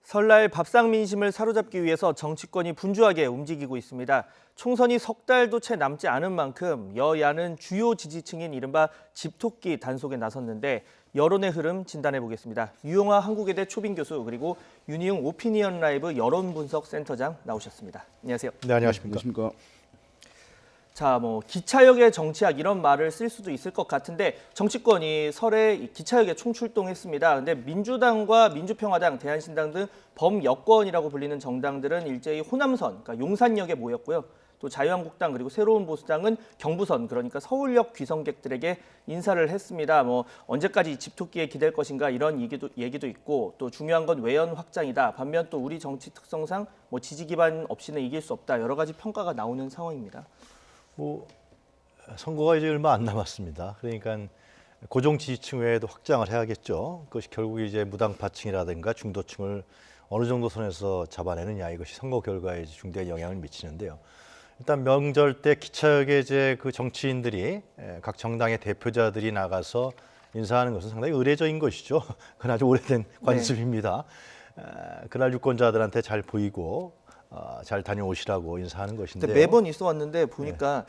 설날 밥상 민심을 사로잡기 위해서 정치권이 분주하게 움직이고 있습니다. 총선이 석 달도 채 남지 않은 만큼 여야는 주요 지지층인 이른바 집토끼 단속에 나섰는데 여론의 흐름 진단해 보겠습니다. 유용하 한국외대 초빙 교수 그리고 윤희용 오피니언 라이브 여론분석센터장 나오셨습니다. 안녕하세요. 네, 안녕하십니까. 자, 기차역의 정치학 이런 말을 쓸 수도 있을 것 같은데 정치권이 설에 기차역에 총출동했습니다. 근데 민주당과 민주평화당, 대한신당 등 범여권이라고 불리는 정당들은 일제히 호남선, 그러니까 용산역에 모였고요. 또 자유한국당 그리고 새로운 보수당은 경부선, 그러니까 서울역 귀성객들에게 인사를 했습니다. 언제까지 집토끼에 기댈 것인가 이런 얘기도 있고 또 중요한 건 외연 확장이다. 반면 또 우리 정치 특성상 지지 기반 없이는 이길 수 없다. 여러 가지 평가가 나오는 상황입니다. 선거가 이제 얼마 안 남았습니다. 그러니까 고정 지지층 외에도 확장을 해야겠죠. 그것이 결국 이제 무당파층이라든가 중도층을 어느 정도 선에서 잡아내느냐, 이것이 선거 결과에 중대한 영향을 미치는데요. 일단 명절 때 기차역에 이제 그 정치인들이, 각 정당의 대표자들이 나가서 인사하는 것은 상당히 의례적인 것이죠. 그건 아주 오래된 관습입니다. 그날 유권자들한테 잘 보이고 잘 다녀오시라고 인사하는 것인데요. 매번 있어 왔는데 보니까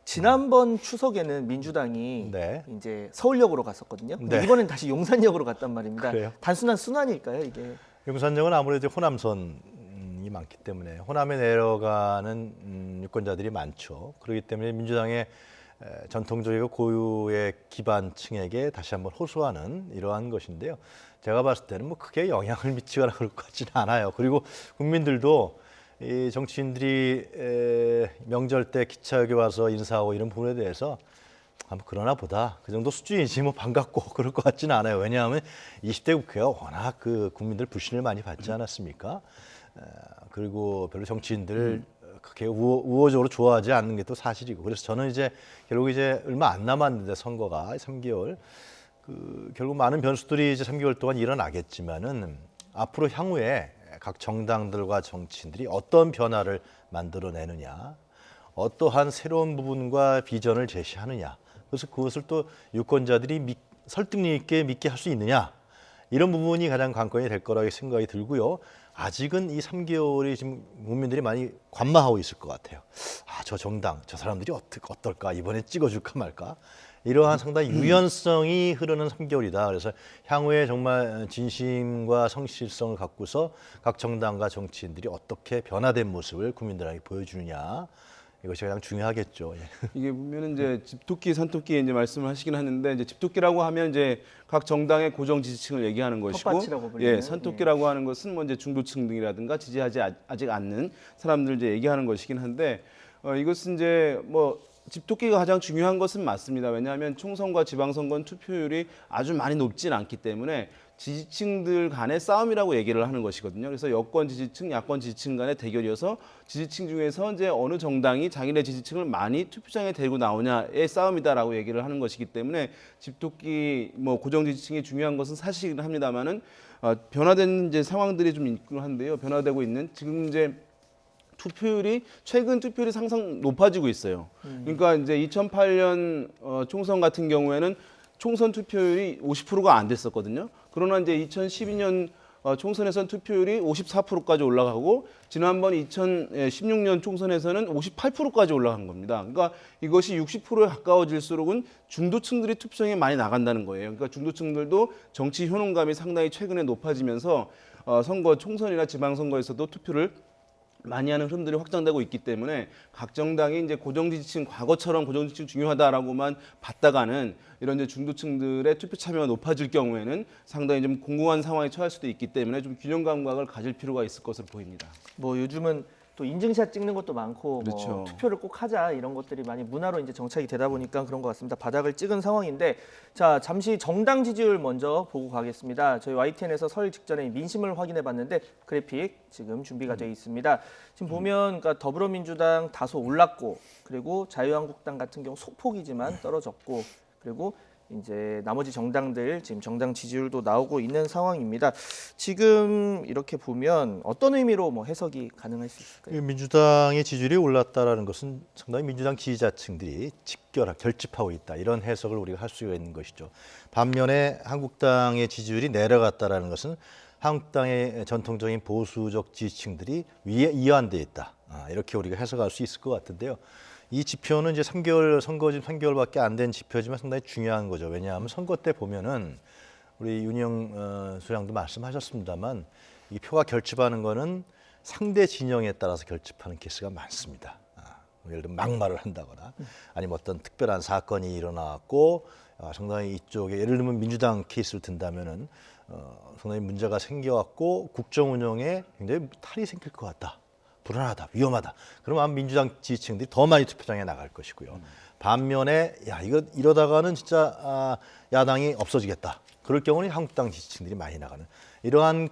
지난번 추석에는 민주당이 이제 서울역으로 갔었거든요. 근데 이번엔 다시 용산역으로 갔단 말입니다. 그래요? 단순한 순환일까요, 이게? 용산역은 아무래도 호남선이 많기 때문에 호남에 내려가는 유권자들이 많죠. 그렇기 때문에 민주당의 전통적이고 고유의 기반층에게 다시 한번 호소하는 이러한 것인데요. 제가 봤을 때는 크게 영향을 미치거나 그럴 것 같지는 않아요. 그리고 국민들도 이 정치인들이 명절 때 기차역에 와서 인사하고 이런 부분에 대해서 그러나 보다 그 정도 수준이지 반갑고 그럴 것 같지는 않아요. 왜냐하면 20대 국회가 워낙 그 국민들 불신을 많이 받지 않았습니까? 그리고 별로 정치인들을 그렇게 우호적으로 좋아하지 않는 게 또 사실이고, 그래서 저는 이제 결국 이제 얼마 안 남았는데 선거가 3개월, 결국 많은 변수들이 이제 3개월 동안 일어나겠지만은 앞으로 향후에 각 정당들과 정치인들이 어떤 변화를 만들어내느냐, 어떠한 새로운 부분과 비전을 제시하느냐, 그래서 그것을 또 유권자들이 설득력 있게 믿게 할 수 있느냐, 이런 부분이 가장 관건이 될 거라고 생각이 들고요. 아직은 이 3개월이 지금 국민들이 많이 관망하고 있을 것 같아요. 저 정당, 저 사람들이 어떨까, 이번에 찍어줄까 말까, 이러한 상당히 유연성이 흐르는 3개월이다. 그래서 향후에 정말 진심과 성실성을 갖고서 각 정당과 정치인들이 어떻게 변화된 모습을 국민들에게 보여주느냐, 이것이 가장 중요하겠죠. 이게 보면은 이제 집토끼, 산토끼 이제 말씀을 하시긴 하는데, 이제 집토끼라고 하면 이제 각 정당의 고정 지지층을 얘기하는 것이고, 산토끼라고 하는 것은 이제 중도층 등이라든가 지지하지 아직 않는 사람들 이제 얘기하는 것이긴 한데, 이것은 이제 집토끼가 가장 중요한 것은 맞습니다. 왜냐하면 총선과 지방선거는 투표율이 아주 많이 높진 않기 때문에 지지층들 간의 싸움이라고 얘기를 하는 것이거든요. 그래서 여권 지지층, 야권 지지층 간의 대결이어서 지지층 중에서 이제 어느 정당이 자기네 지지층을 많이 투표장에 데리고 나오냐의 싸움이다라고 얘기를 하는 것이기 때문에 집토끼 고정 지지층이 중요한 것은 사실이긴 합니다만은 변화된 이제 상황들이 좀 있긴 한데요. 변화되고 있는 지금 이제 최근 투표율이 항상 높아지고 있어요. 그러니까 이제 2008년 총선 같은 경우에는 총선 투표율이 50%가 안 됐었거든요. 그러나 이제 2012년 총선에선 투표율이 54%까지 올라가고, 지난번 2016년 총선에서는 58%까지 올라간 겁니다. 그러니까 이것이 60%에 가까워질수록은 중도층들이 투표장에 많이 나간다는 거예요. 그러니까 중도층들도 정치 효능감이 상당히 최근에 높아지면서 총선이나 지방선거에서도 투표를 많이 하는 흐름들이 확장되고 있기 때문에 각 정당이 이제 고정지지층, 과거처럼 고정지지층 중요하다라고만 봤다가는 이런 이제 중도층들의 투표 참여가 높아질 경우에는 상당히 좀 공공한 상황에 처할 수도 있기 때문에 좀 균형 감각을 가질 필요가 있을 것으로 보입니다. 요즘은 또 인증샷 찍는 것도 많고 그렇죠. 투표를 꼭 하자 이런 것들이 많이 문화로 이제 정착이 되다 보니까 그런 것 같습니다. 바닥을 찍은 상황인데, 자, 잠시 정당 지지율 먼저 보고 가겠습니다. 저희 YTN에서 설 직전에 민심을 확인해 봤는데 그래픽 지금 준비가 되어 있습니다. 지금 보면 그러니까 더불어민주당 다소 올랐고, 그리고 자유한국당 같은 경우 소폭이지만 떨어졌고, 그리고 이제 나머지 정당들 지금 정당 지지율도 나오고 있는 상황입니다. 지금 이렇게 보면 어떤 의미로 해석이 가능할 수 있을까요? 민주당의 지지율이 올랐다라는 것은 상당히 민주당 지지자층들이 결집하고 있다, 이런 해석을 우리가 할 수가 있는 것이죠. 반면에 한국당의 지지율이 내려갔다라는 것은 한국당의 전통적인 보수적 지지층들이 이완돼 있다. 이렇게 우리가 해석할 수 있을 것 같은데요. 이 지표는 이제 선거 지금 3개월밖에 안 된 지표지만 상당히 중요한 거죠. 왜냐하면 선거 때 보면은 우리 윤영 소장도 말씀하셨습니다만 이 표가 결집하는 거는 상대 진영에 따라서 결집하는 케이스가 많습니다. 예를 들면 막말을 한다거나 아니면 어떤 특별한 사건이 일어나고 상당히 이쪽에 예를 들면 민주당 케이스를 든다면은 상당히 문제가 생겨왔고 국정 운영에 굉장히 탈이 생길 것 같다. 불안하다, 위험하다. 그러면 민주당 지지층들이 더 많이 투표장에 나갈 것이고요. 반면에 야 이거 이러다가는 진짜 야당이 없어지겠다. 그럴 경우는 한국당 지지층들이 많이 나가는 이러한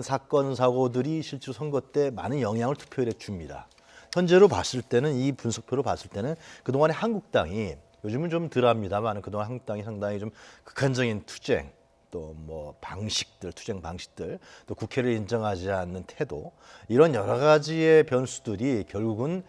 사건 사고들이 실제로 선거 때 많은 영향을 투표율에 줍니다. 현재로 봤을 때는 이 분석표로 봤을 때는 그동안에 한국당이 요즘은 좀 덜합니다만 그동안 한국당이 상당히 좀 극한적인 투쟁 또 뭐 방식들 투쟁 방식들 또 국회를 인정하지 않는 태도 이런 여러 가지의 변수들이 결국은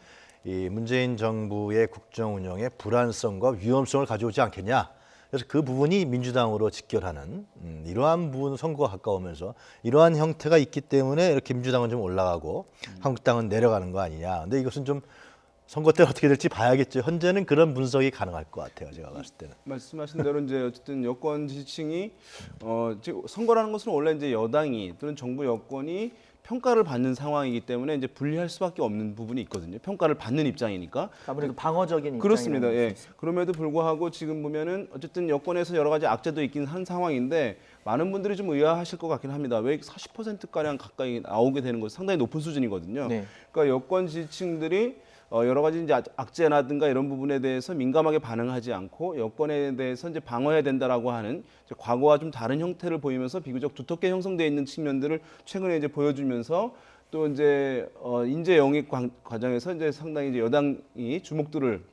이 문재인 정부의 국정 운영의 불안성과 위험성을 가져오지 않겠냐. 그래서 그 부분이 민주당으로 직결하는 이러한 부분 선거가 가까우면서 이러한 형태가 있기 때문에 이렇게 민주당은 좀 올라가고 한국당은 내려가는 거 아니냐. 근데 이것은 좀 선거 때 어떻게 될지 봐야겠죠. 현재는 그런 분석이 가능할 것 같아요. 제가 봤을 때는. 말씀하신 대로 이제 어쨌든 여권 지지층이 지금 선거라는 것은 원래 이제 여당이 또는 정부 여권이 평가를 받는 상황이기 때문에 이제 분리할 수밖에 없는 부분이 있거든요. 평가를 받는 입장이니까. 아무래도 방어적인 그렇습니다. 입장이라고 예. 그럼에도 불구하고 지금 보면은 어쨌든 여권에서 여러 가지 악재도 있긴 한 상황인데 많은 분들이 좀 의아하실 것 같긴 합니다. 왜 40% 가량 가까이 나오게 되는 것 상당히 높은 수준이거든요. 네. 그러니까 여권 지지층들이 여러 가지 이제 악재라든가 이런 부분에 대해서 민감하게 반응하지 않고 여권에 대해서 이제 방어해야 된다라고 하는 이제 과거와 좀 다른 형태를 보이면서 비교적 두텁게 형성되어 있는 측면들을 최근에 이제 보여주면서 또 이제 인재 영입 과정에서 이제 상당히 이제 여당이 주목도를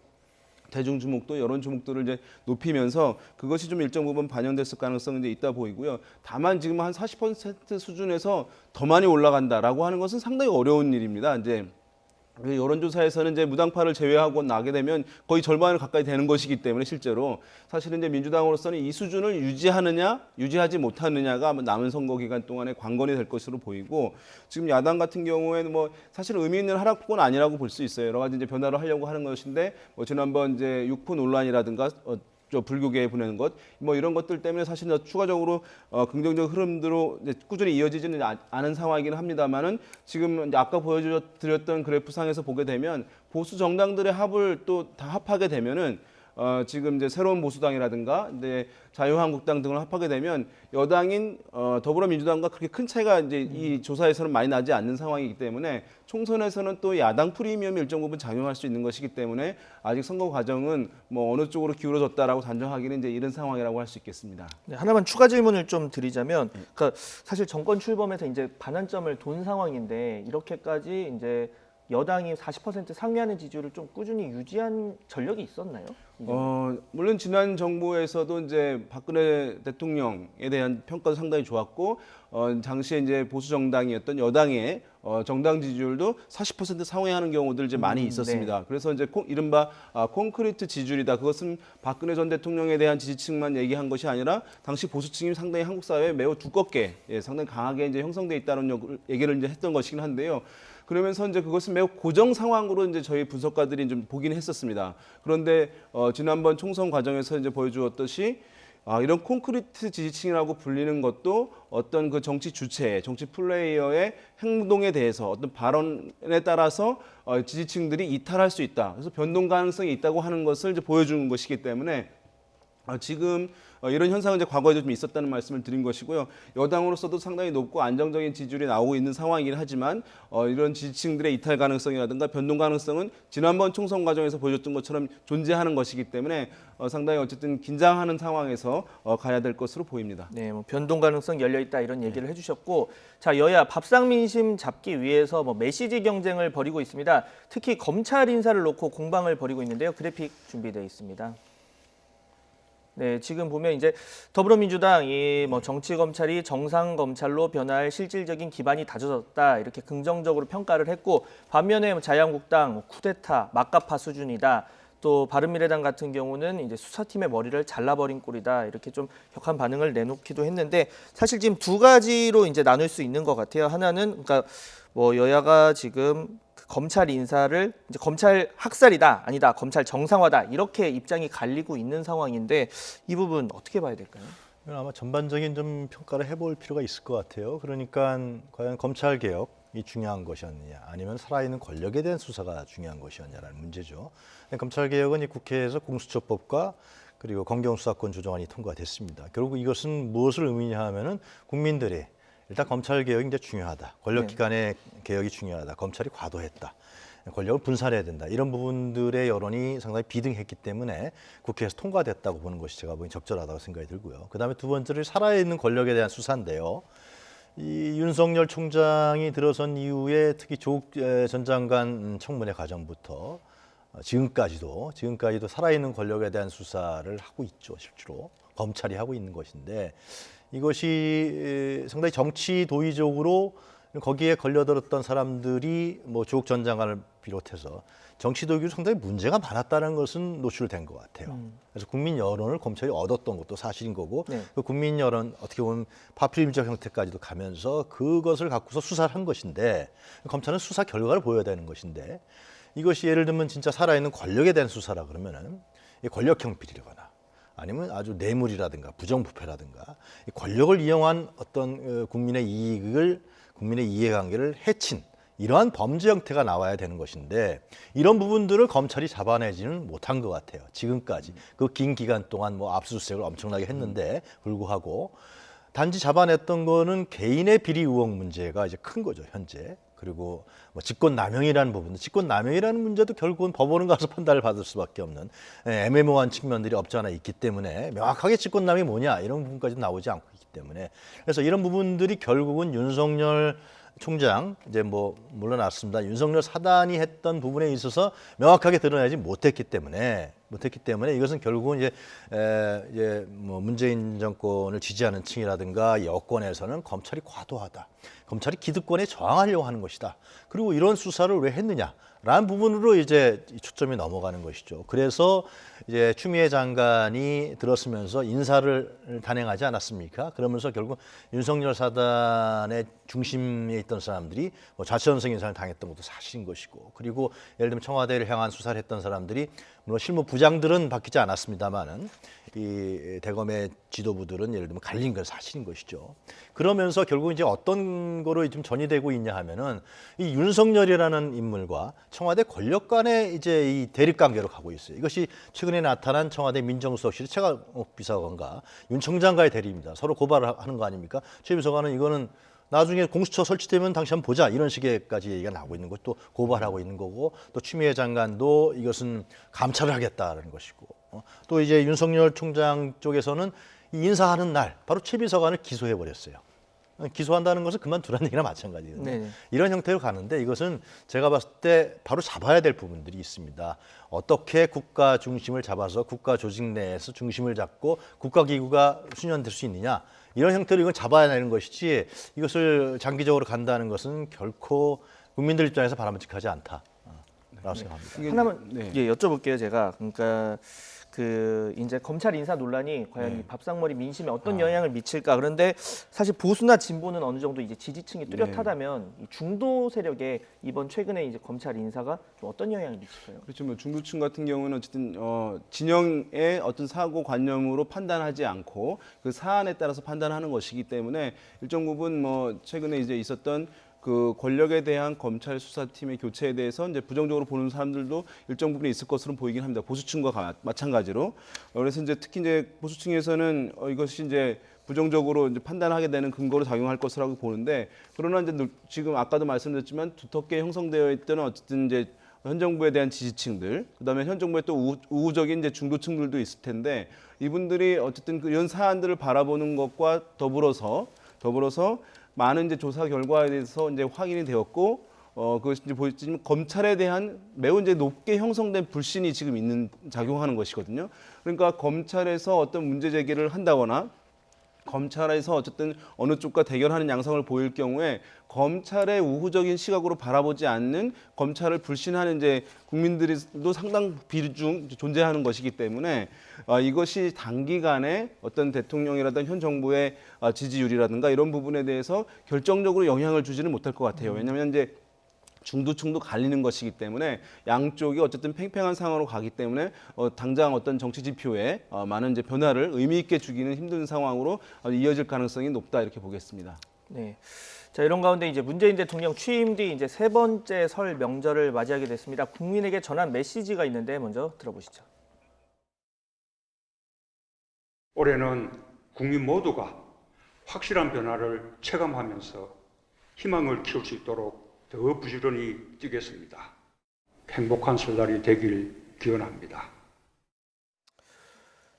대중 주목도 여론 주목도를 이제 높이면서 그것이 좀 일정 부분 반영됐을 가능성이 이제 있다 보이고요. 다만 지금 한 40% 수준에서 더 많이 올라간다라고 하는 것은 상당히 어려운 일입니다. 이제 여론조사에서는 이제 무당파를 제외하고 나게 되면 거의 절반을 가까이 되는 것이기 때문에 실제로 사실은 이제 민주당으로서는 이 수준을 유지하느냐, 유지하지 못하느냐가 남은 선거 기간 동안에 관건이 될 것으로 보이고 지금 야당 같은 경우에는 뭐 사실 의미 있는 하락폭은 아니라고 볼 수 있어요. 여러 가지 이제 변화를 하려고 하는 것인데 뭐 지난번 이제 육포 논란이라든가 불교계에 보내는 것, 뭐 이런 것들 때문에 사실 추가적으로 긍정적 흐름대로 꾸준히 이어지지는 않은 상황이긴 합니다만은 지금 이제 아까 보여드렸던 그래프상에서 보게 되면 보수 정당들의 합을 또 다 합하게 되면은 지금 이제 새로운 보수당이라든가 이제 자유한국당 등을 합하게 되면 여당인 더불어민주당과 그렇게 큰 차이가 이제 이 조사에서는 많이 나지 않는 상황이기 때문에 총선에서는 또 야당 프리미엄이 일정 부분 작용할 수 있는 것이기 때문에 아직 선거 과정은 뭐 어느 쪽으로 기울어졌다라고 단정하기는 이제 이런 상황이라고 할 수 있겠습니다. 네, 하나만 추가 질문을 좀 드리자면, 그러니까 사실 정권 출범에서 이제 반환점을 돈 상황인데 이렇게까지 이제 여당이 40% 상회하는 지지율을 좀 꾸준히 유지한 전력이 있었나요? 물론 지난 정부에서도 이제 박근혜 대통령에 대한 평가도 상당히 좋았고, 당시에 이제 보수 정당이었던 여당의 정당 지지율도 40% 상회하는 경우들 이제 많이 있었습니다. 네. 그래서 이제 이른바 콘크리트 지지율이다. 그것은 박근혜 전 대통령에 대한 지지층만 얘기한 것이 아니라 당시 보수층이 상당히 한국 사회에 매우 두껍게, 상당히 강하게 이제 형성돼 있다는 얘기를 이제 했던 것이긴 한데요. 그러면서 이제 그것은 매우 고정 상황으로 이제 저희 분석가들이 좀 보기는 했었습니다. 그런데 지난번 총선 과정에서 이제 보여주었듯이 이런 콘크리트 지지층이라고 불리는 것도 어떤 그 정치 주체, 정치 플레이어의 행동에 대해서 어떤 발언에 따라서 지지층들이 이탈할 수 있다. 그래서 변동 가능성이 있다고 하는 것을 이제 보여주는 것이기 때문에 지금 이런 현상은 이제 과거에도 좀 있었다는 말씀을 드린 것이고요. 여당으로서도 상당히 높고 안정적인 지지율이 나오고 있는 상황이긴 하지만 이런 지지층들의 이탈 가능성이라든가 변동 가능성은 지난번 총선 과정에서 보여줬던 것처럼 존재하는 것이기 때문에 상당히 어쨌든 긴장하는 상황에서 가야 될 것으로 보입니다. 네, 뭐 변동 가능성 열려 있다 이런 얘기를 해주셨고, 자 여야 밥상 민심 잡기 위해서 뭐 메시지 경쟁을 벌이고 있습니다. 특히 검찰 인사를 놓고 공방을 벌이고 있는데요. 그래픽 준비되어 있습니다. 네, 지금 보면 이제 더불어민주당이 뭐 정치 검찰이 정상 검찰로 변할 실질적인 기반이 다져졌다 이렇게 긍정적으로 평가를 했고, 반면에 자유한국당 쿠데타, 막가파 수준이다. 또 바른미래당 같은 경우는 이제 수사팀의 머리를 잘라버린 꼴이다 이렇게 좀 격한 반응을 내놓기도 했는데 사실 지금 두 가지로 이제 나눌 수 있는 것 같아요. 하나는 그러니까 뭐 여야가 지금 그 검찰 인사를 이제 검찰 학살이다 아니다 검찰 정상화다 이렇게 입장이 갈리고 있는 상황인데 이 부분 어떻게 봐야 될까요? 이건 아마 전반적인 좀 평가를 해볼 필요가 있을 것 같아요. 그러니까 과연 검찰 개혁이 중요한 것이었느냐, 아니면 살아있는 권력에 대한 수사가 중요한 것이었냐라는 문제죠. 검찰 개혁은 이 국회에서 공수처법과 그리고 검경수사권 조정안이 통과됐습니다. 결국 이것은 무엇을 의미냐 하면은 국민들이 일단 검찰 개혁이 이제 중요하다, 권력기관의 개혁이 중요하다, 검찰이 과도했다, 권력을 분산해야 된다. 이런 부분들의 여론이 상당히 비등했기 때문에 국회에서 통과됐다고 보는 것이 제가 보기엔 적절하다고 생각이 들고요. 그다음에 두 번째로 살아있는 권력에 대한 수사인데요. 이 윤석열 총장이 들어선 이후에 특히 조국 전 장관 청문회 과정부터 지금까지도 살아있는 권력에 대한 수사를 하고 있죠. 실제로 검찰이 하고 있는 것인데 이것이 상당히 정치 도의적으로 거기에 걸려들었던 사람들이 뭐 조국 전 장관을 비롯해서 정치 도의적으로 상당히 문제가 많았다는 것은 노출된 것 같아요. 그래서 국민 여론을 검찰이 얻었던 것도 사실인 거고 그 국민 여론 어떻게 보면 파퓰리즘적 형태까지도 가면서 그것을 갖고서 수사를 한 것인데 검찰은 수사 결과를 보여야 되는 것인데 이것이 예를 들면 진짜 살아있는 권력에 대한 수사라 그러면은 권력형 비리거나 아니면 아주 뇌물이라든가 부정부패라든가 권력을 이용한 어떤 국민의 이해관계를 해친 이러한 범죄 형태가 나와야 되는 것인데 이런 부분들을 검찰이 잡아내지는 못한 것 같아요. 지금까지 그 긴 기간 동안 뭐 압수수색을 엄청나게 했는데 불구하고 단지 잡아냈던 거는 개인의 비리 의혹 문제가 이제 큰 거죠, 현재. 그리고 뭐 직권남용이라는 부분, 직권남용이라는 문제도 결국은 법원은 가서 판단을 받을 수밖에 없는 애매모호한 측면들이 없지 않아 있기 때문에 명확하게 직권남용이 뭐냐 이런 부분까지 나오지 않고 있기 때문에 그래서 이런 부분들이 결국은 윤석열 총장 이제 뭐 물러났습니다. 윤석열 사단이 했던 부분에 있어서 명확하게 드러내지 못했기 때문에 이것은 결국은 이제 뭐 문재인 정권을 지지하는 층이라든가 여권에서는 검찰이 과도하다, 검찰이 기득권에 저항하려고 하는 것이다. 그리고 이런 수사를 왜 했느냐라는 부분으로 이제 초점이 넘어가는 것이죠. 그래서 이제 추미애 장관이 들었으면서 인사를 단행하지 않았습니까? 그러면서 결국 윤석열 사단의 중심에 있던 사람들이 뭐 자체연성 인사를 당했던 것도 사실인 것이고, 그리고 예를 들면 청와대를 향한 수사를 했던 사람들이 물론 실무 부장들은 바뀌지 않았습니다만은 이 대검의 지도부들은 예를 들면 갈린 건 사실인 것이죠. 그러면서 결국 이제 어떤 거로 좀 전이되고 있냐 하면은 이 윤석열이라는 인물과 청와대 권력 간의 이제 이 대립 관계로 가고 있어요. 이것이 최근에 나타난 청와대 민정수석실 최강욱 비서관과 윤 청장과의 대립입니다. 서로 고발을 하는 거 아닙니까? 최 비서관은 이거는 나중에 공수처 설치되면 당시 한번 보자 이런 식의까지 얘기가 나오고 있는 것도 고발하고 있는 거고, 또 추미애 장관도 이것은 감찰을 하겠다는 것이고, 또 이제 윤석열 총장 쪽에서는 이 인사하는 날 바로 최 비서관을 기소해 버렸어요. 기소한다는 것은 그만두라는 얘기나 마찬가지거든요. 네네. 이런 형태로 가는데 이것은 제가 봤을 때 바로 잡아야 될 부분들이 있습니다. 어떻게 국가 중심을 잡아서 국가 조직 내에서 중심을 잡고 국가기구가 순연될 수 있느냐, 이런 형태로 이건 잡아야 되는 것이지 이것을 장기적으로 간다는 것은 결코 국민들 입장에서 바람직하지 않다라고 생각합니다. 하나만 여쭤볼게요, 제가. 그러니까 그 이제 검찰 인사 논란이 과연 이 밥상머리 민심에 어떤 영향을 미칠까? 그런데 사실 보수나 진보는 어느 정도 이제 지지층이 뚜렷하다면 이 중도 세력에 이번 최근에 이제 검찰 인사가 좀 어떤 영향을 미칠까요? 그렇죠. 뭐 중도층 같은 경우는 어쨌든 진영의 어떤 사고 관념으로 판단하지 않고 그 사안에 따라서 판단하는 것이기 때문에 일정 부분 뭐 최근에 이제 있었던 그 권력에 대한 검찰 수사팀의 교체에 대해서 이제 부정적으로 보는 사람들도 일정 부분이 있을 것으로 보이긴 합니다. 보수층과 마찬가지로. 그래서 이제 특히 이제 보수층에서는 이것이 이제 부정적으로 이제 판단하게 되는 근거로 작용할 것이라고 보는데, 그러나 이제 지금 아까도 말씀드렸지만 두텁게 형성되어 있던 어쨌든 이제 현 정부에 대한 지지층들, 그다음에 현 정부의 또 우호적인 이제 중도층들도 있을 텐데, 이분들이 어쨌든 이런 사안들을 바라보는 것과 더불어서 많은 이제 조사 결과에 대해서 이제 확인이 되었고, 그것이 이제 보시면 검찰에 대한 매우 이제 높게 형성된 불신이 지금 작용하는 것이거든요. 그러니까 검찰에서 어떤 문제 제기를 한다거나 검찰에서 어쨌든 어느 쪽과 대결하는 양상을 보일 경우에 검찰의 우호적인 시각으로 바라보지 않는 검찰을 불신하는 이제 국민들도 상당 비중 존재하는 것이기 때문에 이것이 단기간에 어떤 대통령이라든 현 정부의 지지율이라든가 이런 부분에 대해서 결정적으로 영향을 주지는 못할 것 같아요. 왜냐하면 이제 중도층도 갈리는 것이기 때문에 양쪽이 어쨌든 팽팽한 상황으로 가기 때문에 당장 어떤 정치 지표에 많은 이제 변화를 의미 있게 주기는 힘든 상황으로 이어질 가능성이 높다 이렇게 보겠습니다. 네. 자, 이런 가운데 이제 문재인 대통령 취임 뒤 이제 세 번째 설 명절을 맞이하게 됐습니다. 국민에게 전한 메시지가 있는데 먼저 들어보시죠. 올해는 국민 모두가 확실한 변화를 체감하면서 희망을 키울 수 있도록 더 부지런히 뛰겠습니다. 행복한 설날이 되길 기원합니다.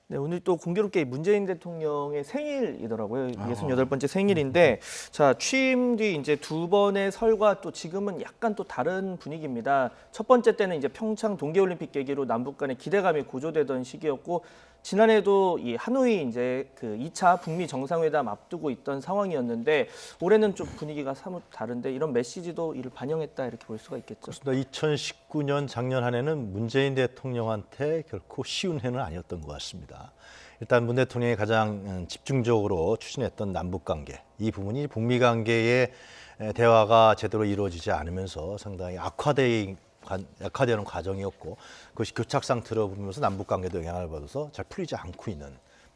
네, 오늘 또 공교롭게 문재인 대통령의 생일이더라고요. 68번째 생일인데, 자, 취임 뒤 이제 두 번의 설과 또 지금은 약간 또 다른 분위기입니다. 첫 번째 때는 이제 평창 동계올림픽 계기로 남북 간의 기대감이 고조되던 시기였고, 지난해도 이 하노이 이제 그 2차 북미 정상회담 앞두고 있던 상황이었는데, 올해는 좀 분위기가 사뭇 다른데 이런 메시지도 이를 반영했다 이렇게 볼 수가 있겠죠. 그렇습니다. 2019년 작년 한 해는 문재인 대통령한테 결코 쉬운 해는 아니었던 것 같습니다. 일단 문 대통령이 가장 집중적으로 추진했던 남북관계, 이 부분이 북미 관계의 대화가 제대로 이루어지지 않으면서 상당히 약화되는 과정이었고, 그것이 교착 상태로 보면서 남북 관계도 영향을 받아서 잘 풀리지 않고 있는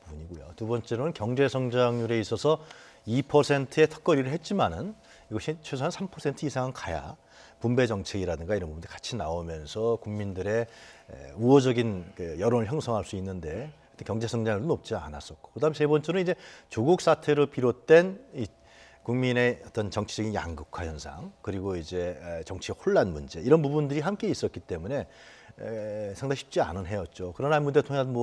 부분이고요. 두 번째로는 경제 성장률에 있어서 2%의 턱걸이를 했지만은 이것이 최소한 3% 이상은 가야 분배 정책이라든가 이런 부분들이 같이 나오면서 국민들의 우호적인 여론을 형성할 수 있는데 경제 성장률은 높지 않았었고, 그다음 세 번째는 이제 조국 사태로 비롯된 이 국민의 어떤 정치적인 양극화 현상, 그리고 이제 정치 혼란 문제, 이런 부분들이 함께 있었기 때문에 상당히 쉽지 않은 해였죠. 그러나 문 대통령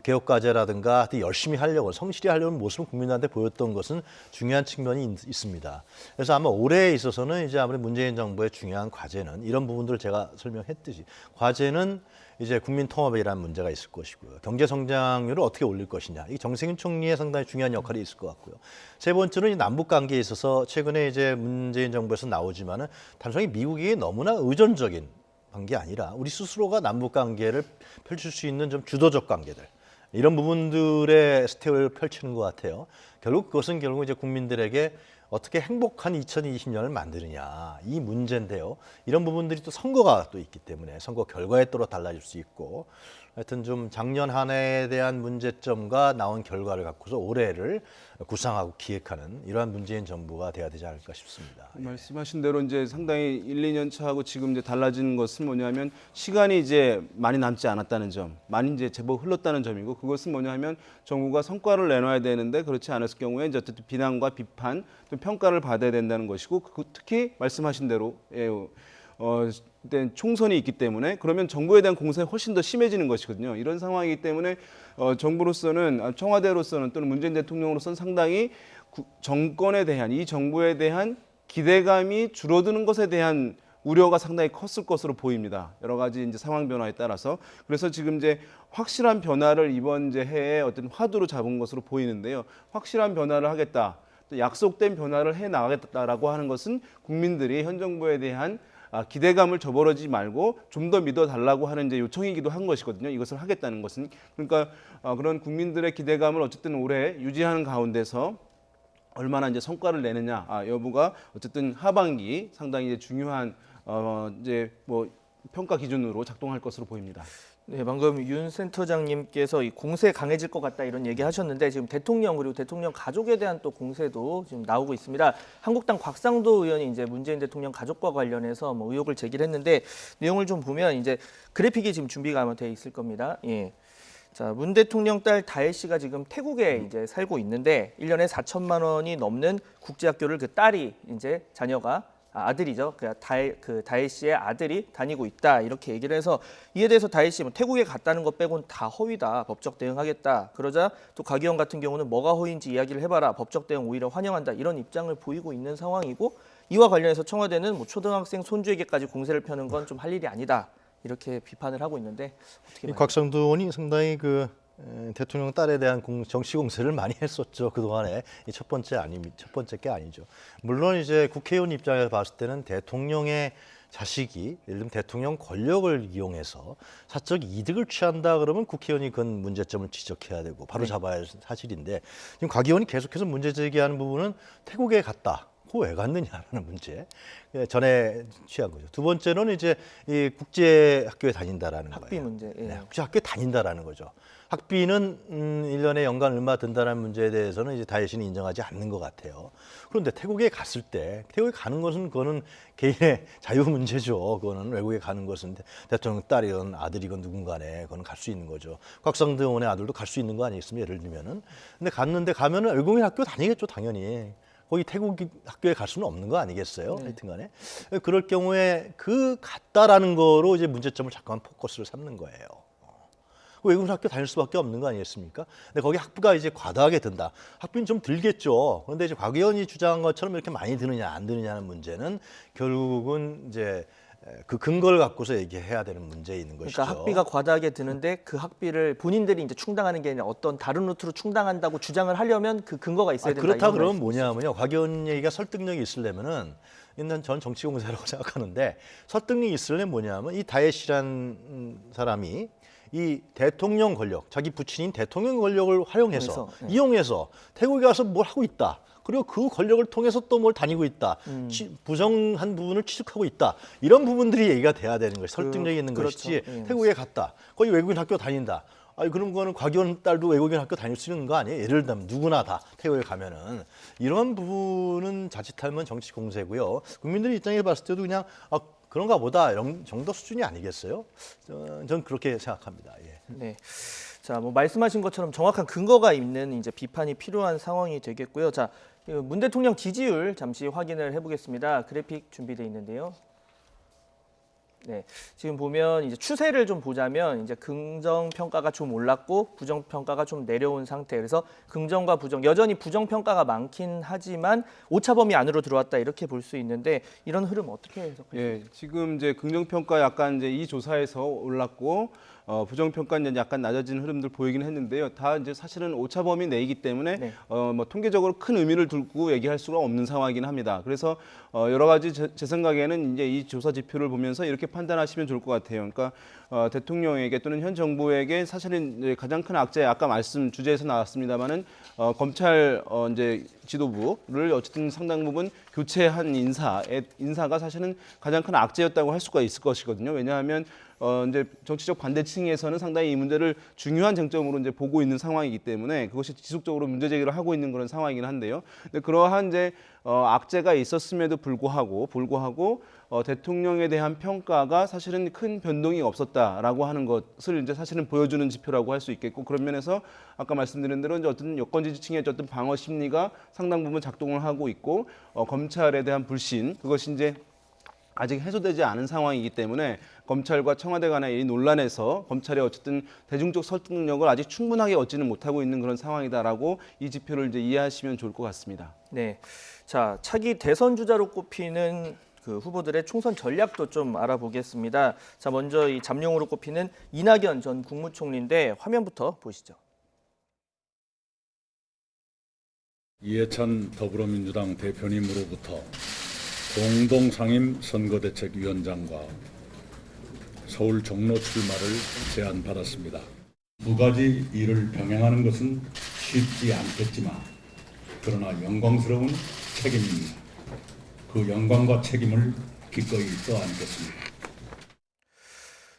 개혁 과제라든가 열심히 하려고, 성실히 하려는 모습을 국민들한테 보였던 것은 중요한 측면이 있습니다. 그래서 아마 올해에 있어서는 이제 아무래도 문재인 정부의 중요한 과제는 이런 부분들을 제가 설명했듯이, 과제는 이제 국민 통합이라는 문제가 있을 것이고요. 경제 성장률을 어떻게 올릴 것이냐, 이 정세균 총리의 상당히 중요한 역할이 있을 것 같고요. 세 번째는 남북 관계에 있어서 최근에 이제 문재인 정부에서 나오지만은 단순히 미국이 너무나 의존적인 관계 아니라 우리 스스로가 남북 관계를 펼칠 수 있는 좀 주도적 관계들, 이런 부분들의 스텝을 펼치는 것 같아요. 결국 그것은 이제 국민들에게 어떻게 행복한 2020년을 만드느냐, 이 문제인데요. 이런 부분들이 또 선거가 또 있기 때문에 선거 결과에 따라 달라질 수 있고, 하여튼 좀 작년 한 해에 대한 문제점과 나온 결과를 갖고서 올해를 구상하고 기획하는 이러한 문재인 정부가 돼야 되지 않을까 싶습니다. 말씀하신 대로 이제 상당히 1, 2년 차하고 지금 이제 달라진 것은 뭐냐면 시간이 이제 많이 남지 않았다는 점, 많이 이제 제법 흘렀다는 점이고, 그것은 뭐냐면 정부가 성과를 내놔야 되는데 그렇지 않았을 경우에 이제 어쨌든 비난과 비판, 또 평가를 받아야 된다는 것이고, 특히 말씀하신 대로 총선이 있기 때문에 그러면 정부에 대한 공세가 훨씬 더 심해지는 것이거든요. 이런 상황이기 때문에 정부로서는, 청와대로서는 또는 문재인 대통령으로서는 상당히 정권에 대한, 이 정부에 대한 기대감이 줄어드는 것에 대한 우려가 상당히 컸을 것으로 보입니다. 여러 가지 이제 상황 변화에 따라서. 그래서 지금 이제 확실한 변화를 이번 이제 해에 어떤 화두로 잡은 것으로 보이는데요. 확실한 변화를 하겠다, 또 약속된 변화를 해 나가겠다라고 하는 것은 국민들이 현 정부에 대한 기대감을 저버리지 말고 좀 더 믿어달라고 하는 이제 요청이기도 한 것이거든요. 이것을 하겠다는 것은. 그러니까 그런 국민들의 기대감을 어쨌든 올해 유지하는 가운데서 얼마나 이제 성과를 내느냐 여부가 어쨌든 하반기 상당히 이제 중요한 이제 뭐 평가 기준으로 작동할 것으로 보입니다. 네, 방금 윤 센터장님께서 이 공세 강해질 것 같다 이런 얘기하셨는데, 지금 대통령 그리고 대통령 가족에 대한 또 공세도 지금 나오고 있습니다. 한국당 곽상도 의원이 이제 문재인 대통령 가족과 관련해서 뭐 의혹을 제기했는데, 내용을 좀 보면 이제 그래픽이 지금 준비가 아마 돼 있을 겁니다. 예. 자, 문 대통령 딸 다혜 씨가 지금 태국에 이제 살고 있는데 1년에 4천만 원이 넘는 국제학교를 그 딸이 이제 자녀가 아들이죠. 그 다혜 씨의 아들이 다니고 있다 이렇게 얘기를 해서, 이에 대해서 다혜 씨 태국에 갔다는 것 빼곤 다 허위다, 법적 대응하겠다. 그러자 또 곽 의원 같은 경우는 뭐가 허위인지 이야기를 해봐라, 법적 대응 오히려 환영한다, 이런 입장을 보이고 있는 상황이고, 이와 관련해서 청와대는 뭐 초등학생 손주에게까지 공세를 펴는 건 좀 할 일이 아니다 이렇게 비판을 하고 있는데, 어떻게 곽상도 의원이 상당히 대통령 딸에 대한 정치 공세를 많이 했었죠. 그동안에 이 첫 번째 게 아니죠. 물론 이제 국회의원 입장에서 봤을 때는 대통령의 자식이 예를 들면 대통령 권력을 이용해서 사적 이득을 취한다 그러면 국회의원이 그건 문제점을 지적해야 되고 바로 잡아야 할 사실인데 지금 곽 의원이 계속해서 문제 제기하는 부분은 태국에 갔다. 그거 왜 갔느냐라는 문제 전에 취한 거죠. 두 번째는 이제 이 국제 학교에 다닌다라는 학비 거예요. 문제. 예. 네, 국제 학교에 다닌다라는 거죠. 학비는 1년에 연간 얼마 든다는 문제에 대해서는 이제 다혜신이 인정하지 않는 것 같아요. 그런데 태국에 갔을 때 태국에 가는 것은 그거는 개인의 자유 문제죠. 그거는 외국에 가는 것은 대통령 딸이건 아들이건 누군가네 그거는 갈 수 있는 거죠. 곽상도 의원의 아들도 갈 수 있는 거 아니겠습니까? 예를 들면은. 근데 갔는데 가면은 외국인 학교 다니겠죠, 당연히. 거기 태국 학교에 갈 수는 없는 거 아니겠어요? 하여튼간에 그럴 경우에 그 갔다라는 거로 이제 문제점을 잠깐 포커스를 삼는 거예요. 외국인 학교 다닐 수밖에 없는 거 아니겠습니까? 근데 거기 학비가 이제 과다하게 든다. 학비는 좀 들겠죠. 그런데 이제 곽 의원이 주장한 것처럼 이렇게 많이 드느냐 안 드느냐는 문제는 결국은 이제 그 근거를 갖고서 얘기해야 되는 문제에 있는 것이죠. 그러니까 학비가 과다하게 드는데 그 학비를 본인들이 이제 충당하는 게 아니라 어떤 다른 루트로 충당한다고 주장을 하려면 그 근거가 있어야 된다. 그렇다 그러면 뭐냐면요. 곽 의원 얘기가 설득력이 있으려면은 일단 전 정치 공세라고 생각하는데 설득력이 있으려면 뭐냐면 이 다혜씨란 사람이 이 대통령 권력, 자기 부친인 대통령 권력을 활용해서 이용해서 태국에 가서 뭘 하고 있다. 그리고 그 권력을 통해서 또 뭘 다니고 있다. 부정한 부분을 취득하고 있다. 이런 부분들이 얘기가 돼야 되는 거예요. 설득력이 있는 그렇죠. 것이지 태국에 갔다. 거기 외국인 학교 다닌다. 아니 그럼 그거는 곽 의원 딸도 외국인 학교 다닐 수 있는 거 아니에요? 예를 들면 누구나 다 태국에 가면은 이런 부분은 자칫하면 정치 공세고요. 국민들 입장에 봤을 때도 그냥 그런가 보다 이런 정도 수준이 아니겠어요? 전 그렇게 생각합니다. 예. 네. 자, 뭐 말씀하신 것처럼 정확한 근거가 있는 이제 비판이 필요한 상황이 되겠고요. 자, 문 대통령 지지율 잠시 확인을 해보겠습니다. 그래픽 준비되어 있는데요. 네, 지금 보면 이제 추세를 좀 보자면 이제 긍정 평가가 좀 올랐고 부정 평가가 좀 내려온 상태. 그래서 긍정과 부정 여전히 부정 평가가 많긴 하지만 오차 범위 안으로 들어왔다 이렇게 볼 수 있는데 이런 흐름 어떻게 해석하세요? 예, 지금 이제 긍정 평가 약간 이제 이 조사에서 올랐고 부정 평가는 약간 낮아진 흐름들 보이긴 했는데요. 다 이제 사실은 오차 범위 내이기 때문에 뭐 통계적으로 큰 의미를 두고 얘기할 수가 없는 상황이긴 합니다. 그래서 여러 가지 제 생각에는 이제 이 조사 지표를 보면서 이렇게 판단하시면 좋을 것 같아요. 그러니까 대통령에게 또는 현 정부에게 사실은 이제 가장 큰 악재 아까 말씀 주제에서 나왔습니다만은 검찰 이제 지도부를 어쨌든 상당 부분 교체한 인사가 사실은 가장 큰 악재였다고 할 수가 있을 것이거든요. 왜냐하면 이제 정치적 반대층에서는 상당히 이 문제를 중요한 쟁점으로 이제 보고 있는 상황이기 때문에 그것이 지속적으로 문제 제기를 하고 있는 그런 상황이긴 한데요. 근데 그러한 이제 악재가 있었음에도 불구하고 대통령에 대한 평가가 사실은 큰 변동이 없었다라고 하는 것을 이제 사실은 보여주는 지표라고 할 수 있겠고 그런 면에서 아까 말씀드린 대로 이제 어떤 여권 지지층의 어떤 방어 심리가 상당 부분 작동을 하고 있고 검찰에 대한 불신 그것이 이제 아직 해소되지 않은 상황이기 때문에 검찰과 청와대 간의 이 논란에서 검찰의 어쨌든 대중적 설득력을 아직 충분하게 얻지는 못하고 있는 그런 상황이다라고 이 지표를 이제 이해하시면 좋을 것 같습니다. 네, 자 차기 대선 주자로 꼽히는 그 후보들의 총선 전략도 좀 알아보겠습니다. 자 먼저 이 잠룡으로 꼽히는 이낙연 전 국무총리인데 화면부터 보시죠. 이해찬 더불어민주당 대표님으로부터 공동상임 선거대책위원장과 서울 종로 출마를 제안받았습니다. 두 가지 일을 병행하는 것은 쉽지 않겠지만 그러나 영광스러운 책임입니다. 그 영광과 책임을 기꺼이 떠안겠습니다.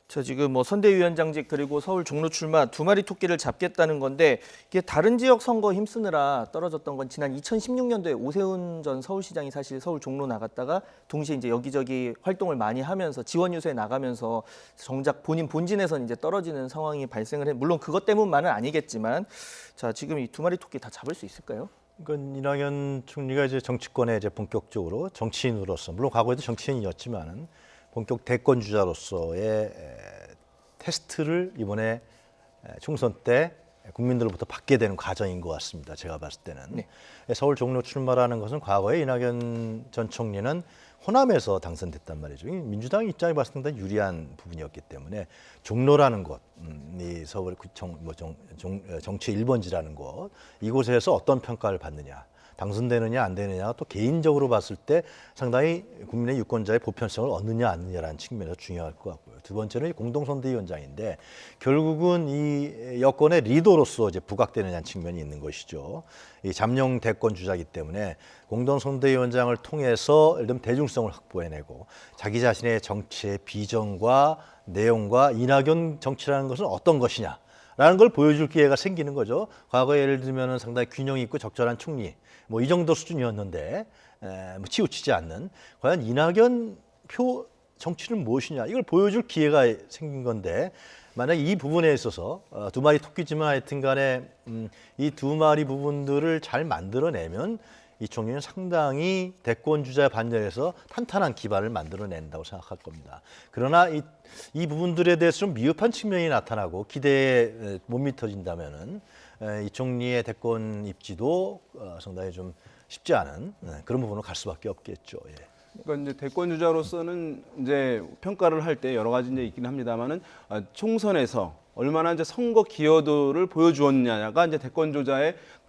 자 지금 뭐 선대위원장직 그리고 서울 종로 출마 두 마리 토끼를 잡겠다는 건데 이게 다른 지역 선거 힘쓰느라 떨어졌던 건 지난 2016년도에 오세훈 전 서울시장이 사실 서울 종로 나갔다가 동시에 이제 여기저기 활동을 많이 하면서 지원 유세에 나가면서 정작 본인 본진에서 이제 떨어지는 상황이 발생을 해 물론 그것 때문만은 아니겠지만 자 지금 이 두 마리 토끼 다 잡을 수 있을까요? 그러니까 이낙연 총리가 이제 정치권에 이제 본격적으로 정치인으로서 물론 과거에도 정치인이었지만은 본격 대권 주자로서의 테스트를 이번에 총선 때 국민들로부터 받게 되는 과정인 것 같습니다. 제가 봤을 때는. 서울 종로 출마라는 것은 과거에 이낙연 전 총리는 호남에서 당선됐단 말이죠. 민주당 입장에 봤을 때 유리한 부분이었기 때문에 종로라는 곳, 이 서울 정치 1번지라는 곳, 이곳에서 어떤 평가를 받느냐, 당선되느냐 안 되느냐가 또 개인적으로 봤을 때 상당히 국민의 유권자의 보편성을 얻느냐 안 얻느냐라는 측면에서 중요할 것 같고요. 두 번째는 공동선대위원장인데 결국은 이 여권의 리더로서 이제 부각되느냐는 측면이 있는 것이죠. 이 잠룡 대권 주자이기 때문에 공동선대위원장을 통해서 예를 들면 대중성을 확보해내고 자기 자신의 정치의 비전과 내용과 이낙연 정치라는 것은 어떤 것이냐 라는 걸 보여줄 기회가 생기는 거죠. 과거에 예를 들면 상당히 균형 있고 적절한 총리 뭐 이 정도 수준이었는데 뭐 치우치지 않는 과연 이낙연 표 정치는 무엇이냐 이걸 보여줄 기회가 생긴 건데 만약 이 부분에 있어서 두 마리 토끼지만 하여튼 간에 이 두 마리 부분들을 잘 만들어내면 이 총리는 상당히 대권 주자 반열에서 탄탄한 기반을 만들어낸다고 생각할 겁니다. 그러나 이 부분들에 대해서 좀 미흡한 측면이 나타나고 기대에 못 미쳐진다면은 이 총리의 대권 입지도 상당히 좀 쉽지 않은 그런 부분으로 갈 수밖에 없겠죠. 예. 그러니까 이제 대권 주자로서는 이제 평가를 할 때 여러 가지 이제 있긴 합니다만은 총선에서 얼마나 이제 선거 기여도를 보여주었냐가 이제 대권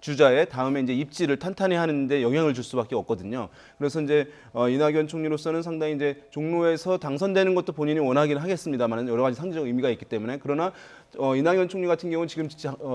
주자의 다음에 이제 입지를 탄탄히 하는데 영향을 줄 수밖에 없거든요. 그래서 이제 이낙연 총리로서는 상당히 이제 종로에서 당선되는 것도 본인이 원하긴 하겠습니다만 여러 가지 상징적 의미가 있기 때문에 그러나 이낙연 총리 같은 경우는 지금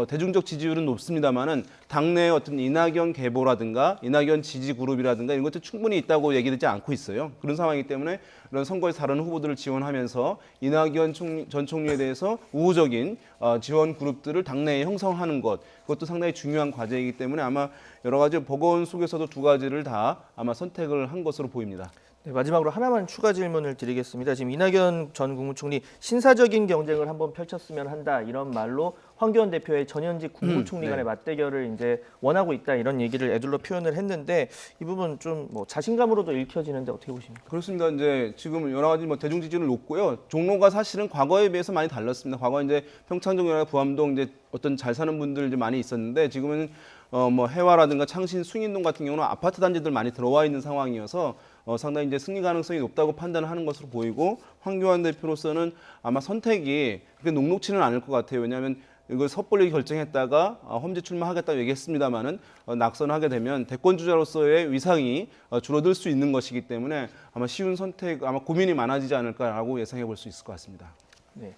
대중적 지지율은 높습니다만은 당내의 어떤 이낙연 계보라든가 이낙연 지지 그룹이라든가 이런 것도 충분히 있다고 얘기되지 않고 있어요. 그런 상황이기 때문에 이런 선거에서 다른 후보들을 지원하면서 이낙연 전 총리에 대해서 우호적인 지원 그룹들을 당내에 형성하는 것 그것도 상당히 중요한 과제이기 때문에 아마 여러 가지 버거운 속에서도 두 가지를 다 아마 선택을 한 것으로 보입니다. 네, 마지막으로 하나만 추가 질문을 드리겠습니다. 지금 이낙연 전 국무총리 신사적인 경쟁을 한번 펼쳤으면 한다 이런 말로 황교안 대표의 전현직 국무총리 간의 맞대결을 이제 원하고 있다 이런 얘기를 애둘러 표현을 했는데 이 부분 좀 뭐 자신감으로도 읽혀지는데 어떻게 보십니까? 그렇습니다. 이제 지금 여러 가지 뭐 대중 지지율 높고요. 종로가 사실은 과거에 비해서 많이 달랐습니다. 과거 이제 평창동이나 부암동 이제 어떤 잘 사는 분들 이제 많이 있었는데 지금은 뭐 해화라든가 창신, 숭인동 같은 경우는 아파트 단지들 많이 들어와 있는 상황이어서 상당히 이제 승리 가능성이 높다고 판단하는 것으로 보이고 황교안 대표로서는 아마 선택이 그렇게 녹록치는 않을 것 같아요. 왜냐하면 이걸 섣불리 결정했다가 험지 출마하겠다고 얘기했습니다마는 낙선하게 되면 대권 주자로서의 위상이 줄어들 수 있는 것이기 때문에 아마 쉬운 선택, 아마 고민이 많아지지 않을까라고 예상해 볼 수 있을 것 같습니다. 네.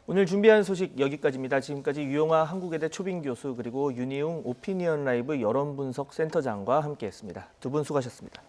오늘 준비한 소식 여기까지입니다. 지금까지 유용하 한국외대 초빙 교수 그리고 윤희웅 오피니언 라이브 여론분석 센터장과 함께했습니다. 두 분 수고하셨습니다.